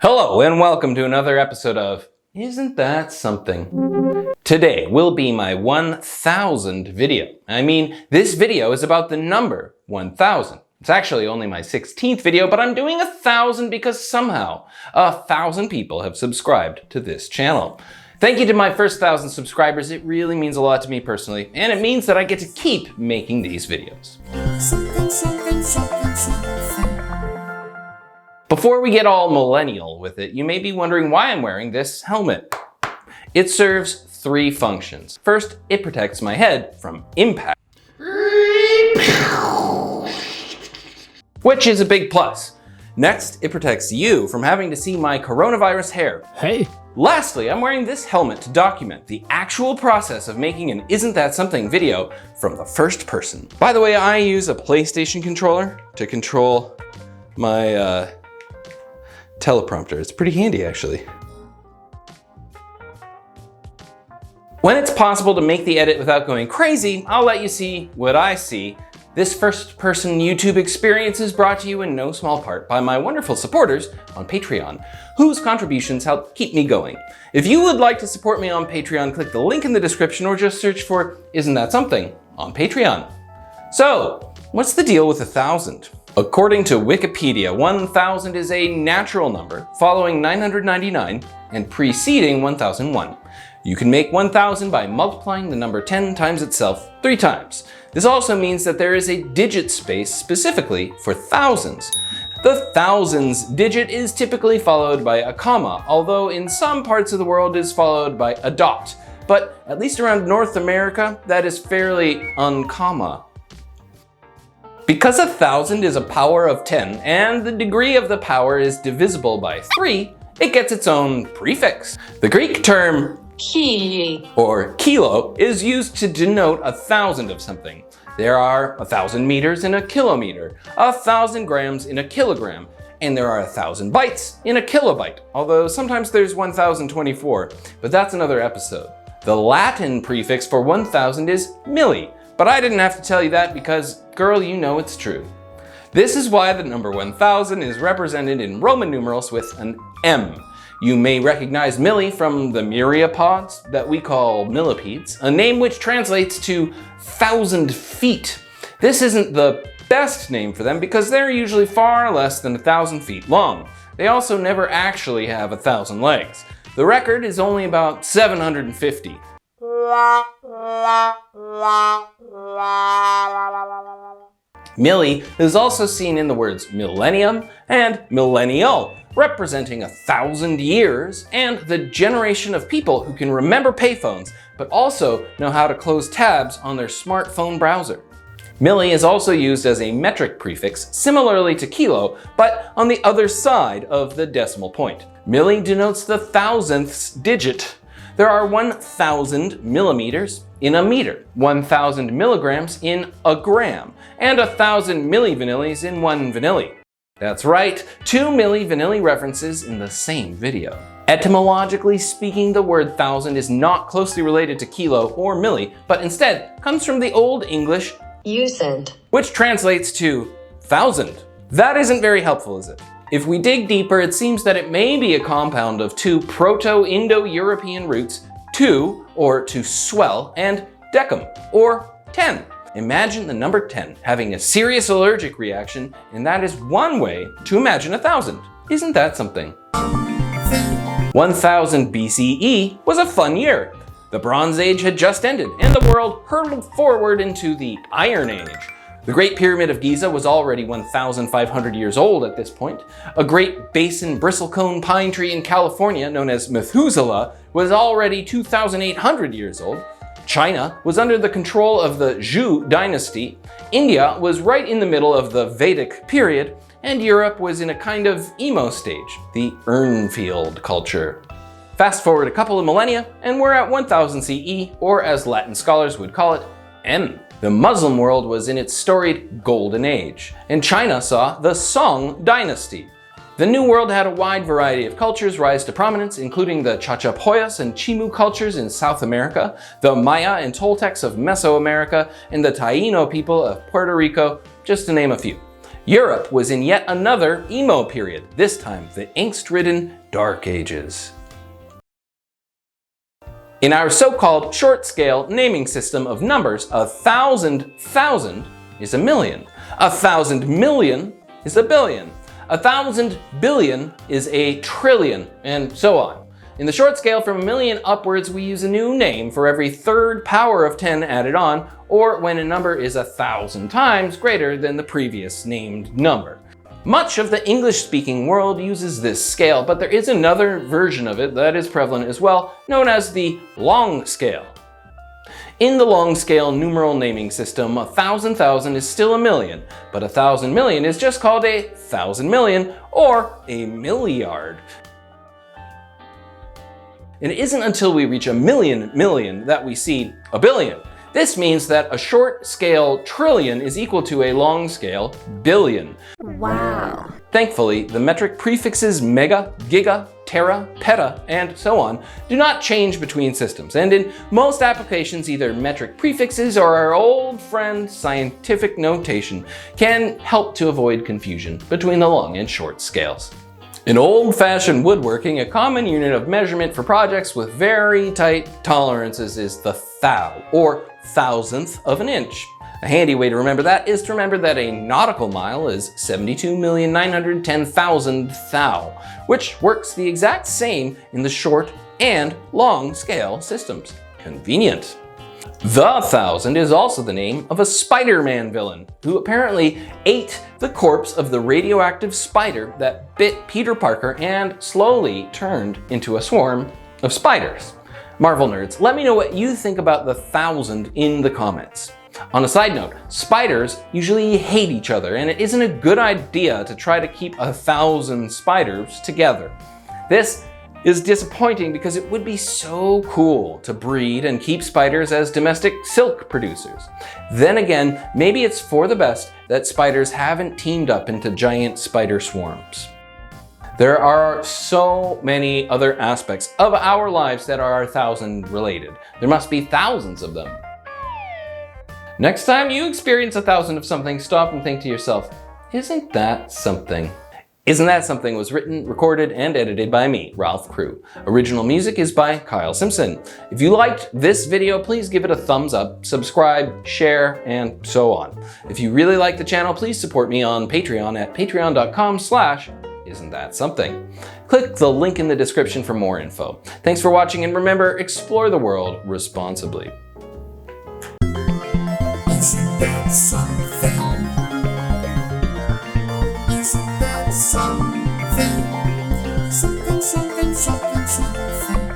Hello and welcome to another episode of Isn't That Something? Today will be my 1000 video. I mean, this video is about the number 1000. It's actually only my 16th video, but I'm doing 1000 because somehow 1000 people have subscribed to this channel. Thank you to my first 1000 subscribers. It really means a lot to me personally, and it means that I get to keep making these videos. Before we get all millennial with it, you may be wondering why I'm wearing this helmet. It serves three functions. First, it protects my head from impact, which is a big plus. Next, it protects you from having to see my coronavirus hair. Hey. Lastly, I'm wearing this helmet to document the actual process of making an Isn't That Something video from the first person. By the way, I use a PlayStation controller to control my teleprompter. It's pretty handy, actually. When it's possible to make the edit without going crazy, I'll let you see what I see. This first-person YouTube experience is brought to you in no small part by my wonderful supporters on Patreon, whose contributions help keep me going. If you would like to support me on Patreon, click the link in the description or just search for Isn't That Something on Patreon. So, what's the deal with 1000? According to Wikipedia, 1000 is a natural number following 999 and preceding 1001. You can make 1000 by multiplying the number 10 times itself 3 times. This also means that there is a digit space specifically for thousands. The thousands digit is typically followed by a comma, although in some parts of the world is followed by a dot. But at least around North America, that is fairly uncommon. Because 1000 is a power of 10 and the degree of the power is divisible by 3, it gets its own prefix. The Greek term ki or kilo is used to denote 1000 of something. There are 1000 meters in a kilometer, 1000 grams in a kilogram, and there are 1000 bytes in a kilobyte, although sometimes there's 1024, but that's another episode. The Latin prefix for 1000 is milli, but I didn't have to tell you that because, girl, you know it's true. This is why the number 1000 is represented in Roman numerals with an M. You may recognize Milli from the myriapods that we call millipedes, a name which translates to 1,000 feet. This isn't the best name for them because they're usually far less than 1,000 feet long. They also never actually have 1,000 legs. The record is only about 750. Milli is also seen in the words millennium and millennial, representing 1,000 years and the generation of people who can remember payphones, but also know how to close tabs on their smartphone browser. Milli is also used as a metric prefix, similarly to kilo, but on the other side of the decimal point. Milli denotes the thousandths digit. There are 1,000 millimeters in a meter, 1,000 milligrams in a gram, and 1,000 millivanillis in 1 vanilli. That's right, 2 Milli Vanilli references in the same video. Etymologically speaking, the word thousand is not closely related to kilo or milli, but instead comes from the Old English "usand," which translates to thousand. That isn't very helpful, is it? If we dig deeper, it seems that it may be a compound of two Proto-Indo-European roots, to, or to swell, and decum, or 10. Imagine the number 10 having a serious allergic reaction, and that is one way to imagine 1000. Isn't that something? 1000 BCE was a fun year. The Bronze Age had just ended, and the world hurtled forward into the Iron Age. The Great Pyramid of Giza was already 1,500 years old at this point. A Great Basin bristlecone pine tree in California, known as Methuselah, was already 2,800 years old. China was under the control of the Zhou dynasty, India was right in the middle of the Vedic period, and Europe was in a kind of emo stage, the Urnfield culture. Fast forward a couple of millennia, and we're at 1000 CE, or as Latin scholars would call it, M. The Muslim world was in its storied Golden Age, and China saw the Song dynasty. The New World had a wide variety of cultures rise to prominence, including the Chachapoyas and Chimu cultures in South America, the Maya and Toltecs of Mesoamerica, and the Taino people of Puerto Rico, just to name a few. Europe was in yet another emo period, this time the angst-ridden Dark Ages. In our so-called short-scale naming system of numbers, 1,000,000 is a million. 1,000 million is a billion. 1,000 billion is a trillion, and so on. In the short scale from a million upwards, we use a new name for every third power of 10 added on, or when a number is 1,000 times greater than the previous named number. Much of the English-speaking world uses this scale, but there is another version of it that is prevalent as well, known as the long scale. In the long scale numeral naming system, 1,000,000 is still a million, but 1,000 million is just called a 1,000 million or a milliard. It isn't until we reach a million that we see a billion. This means that a short scale trillion is equal to a long scale billion. Wow. Thankfully, the metric prefixes mega, giga, tera, peta, and so on do not change between systems, and in most applications either metric prefixes or our old friend scientific notation can help to avoid confusion between the long and short scales. In old-fashioned woodworking, a common unit of measurement for projects with very tight tolerances is the thou, or thousandth of an inch. A handy way to remember that is to remember that a nautical mile is 72,910,000 thou, which works the exact same in the short and long scale systems. Convenient. The 1,000 is also the name of a Spider-Man villain who apparently ate the corpse of the radioactive spider that bit Peter Parker and slowly turned into a swarm of spiders. Marvel nerds, let me know what you think about the 1,000 in the comments. On a side note, spiders usually hate each other, and it isn't a good idea to try to keep 1,000 spiders together. This is disappointing because it would be so cool to breed and keep spiders as domestic silk producers. Then again, maybe it's for the best that spiders haven't teamed up into giant spider swarms. There are so many other aspects of our lives that are 1,000 related. There must be thousands of them. Next time you experience 1,000 of something, stop and think to yourself, isn't that something? Isn't That Something was written, recorded, and edited by me, Ralph Crewe. Original music is by Kyle Simpson. If you liked this video, please give it a thumbs up, subscribe, share, and so on. If you really like the channel, please support me on Patreon at patreon.com/isn'tthatsomething. Click the link in the description for more info. Thanks for watching, and remember, explore the world responsibly. Isn't that something? Isn't that something? Something, something, something, something.